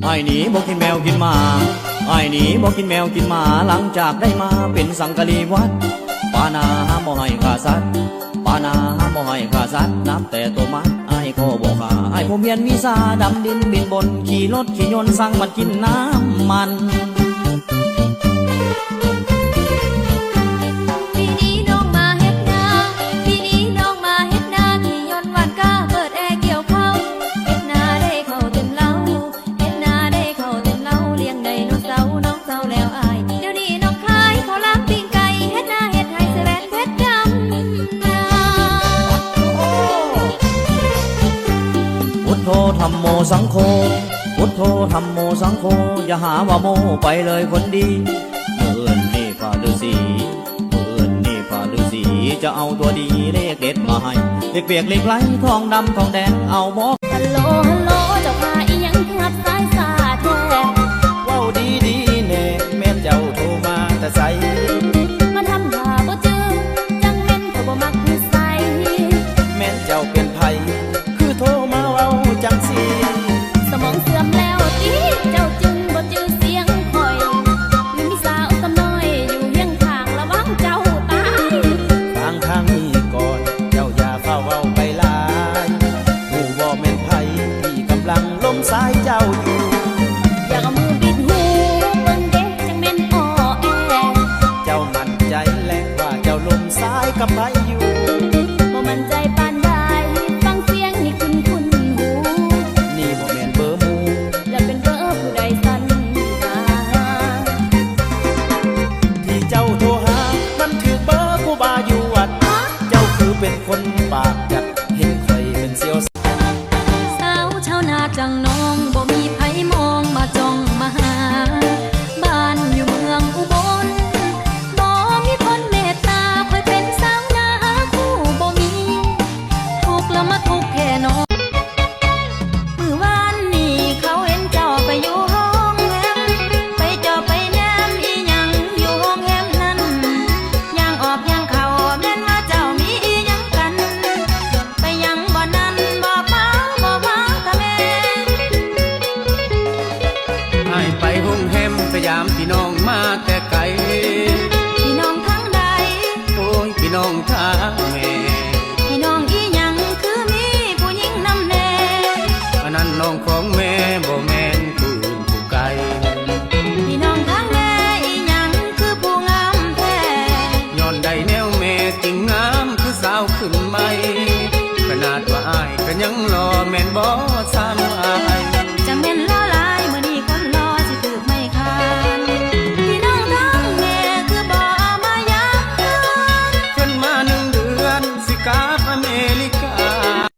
ไอ้หนีบอกกินแมวกินหมาไอ้หนีบอกกินแมวกินหมาหลังจากได้มาเป็นสังกะลีวัดปานาห้ามบ่ให้ขาสัตว์ปานาห้ามบ่ให้ขาสัตว์นับแต่ตัวมัดไอ้ก็บอกขาไอ้ผมเมียนมีซาดำดินบินบนขี่รถขี่ยนต์สั่งมันกินน้ำมันพุทโธธัมโมสังโฆพุทโธธัมโมสังโฆอย่าหาว่าโมไปเลยคนดีเมื่อนนี่พระฤาษีเมื่อนนี่พระฤาษีจะเอาตัวดีเลขเด็ดมาให้เล็กเปียกเล็กไหลทองดำทองแดงเอาบอกฮัลโหลฮัลโหลเจ้าพาอีหยังงัดสายสาแท้ว้าวดีดีแน่แม่เจ้าโทรมาแต่ใสมาทำท่าบ่จือจังแม่นเขาบ่มักนิสัยแม่เจ้าเป็นไผคือโทรมาเว้าจังสิสมองเสื่อมแล้วติเจ้าจึงบ่จือเสียงคอยมีสาวสำน้อยอยู่เฮียงข้างระวังเจ้าตายฟังทางนี้ก่อนเจ้าอย่าเฝ้าเว้าไปหลายหูบ่แม่นไผที่กำลังล้มสายเจ้าอยู่อยากเอามือปิดหูเบิ่งเด้จังแม่นอ้อแอเจ้ามั่นใจและว่าเจ้าล้มสายกับไผอยู่บ่มั่นใจปานใดฟังเสียงนี่คุ้นหูนี่บ่แม่นเบอร์หมู่แล้วเป็นเบอร์ผู้ใดสั่นมาที่เจ้าโทรหามันถือเบอร์กูบาอยู่วัดเจ้าคือเป็นคนปากจัดเห็นข่อยเป็นเสี่ยวสาวชาวนาจังน้องบ่มีไผมองมาจ้องมาหาบ้านอยู่เมืองอุบลบ่มีคนเมตตาคอยเป็นสาวนาคู่บ่มีทุกข์แล้วมาทุกข์แค่น้องมื้อวานนี้เขาเห็นเจ้าไปอยู่ห้องแฮมไปเจอไปแนมอีหยังอยู่ห้องแฮมนั้นย่างออกย่างเข้าแม่นว่าเจ้ามีอีหยังกันไปยังบ่นั้นบ่เมาบ่ฟังทะแม่ให้ไปห้องแฮมพยายามพี่น้องมาแต่ไกลพี่น้องทั้งใดโอ้ยพี่น้องทางแม่พี่น้องอีหยังคือมีผู้หญิงนำแน่อันนั้นน้องของแม่บ่แม่นผู้อื่นผู้ไกลพี่น้องทั้งแม่อีหยังคือผู้งามแท้ย้อนใดแนวแม่จริงงามคือสาวขึ้นใหม่ขนาดว่าอ้ายก็ยังรอแม่นบ่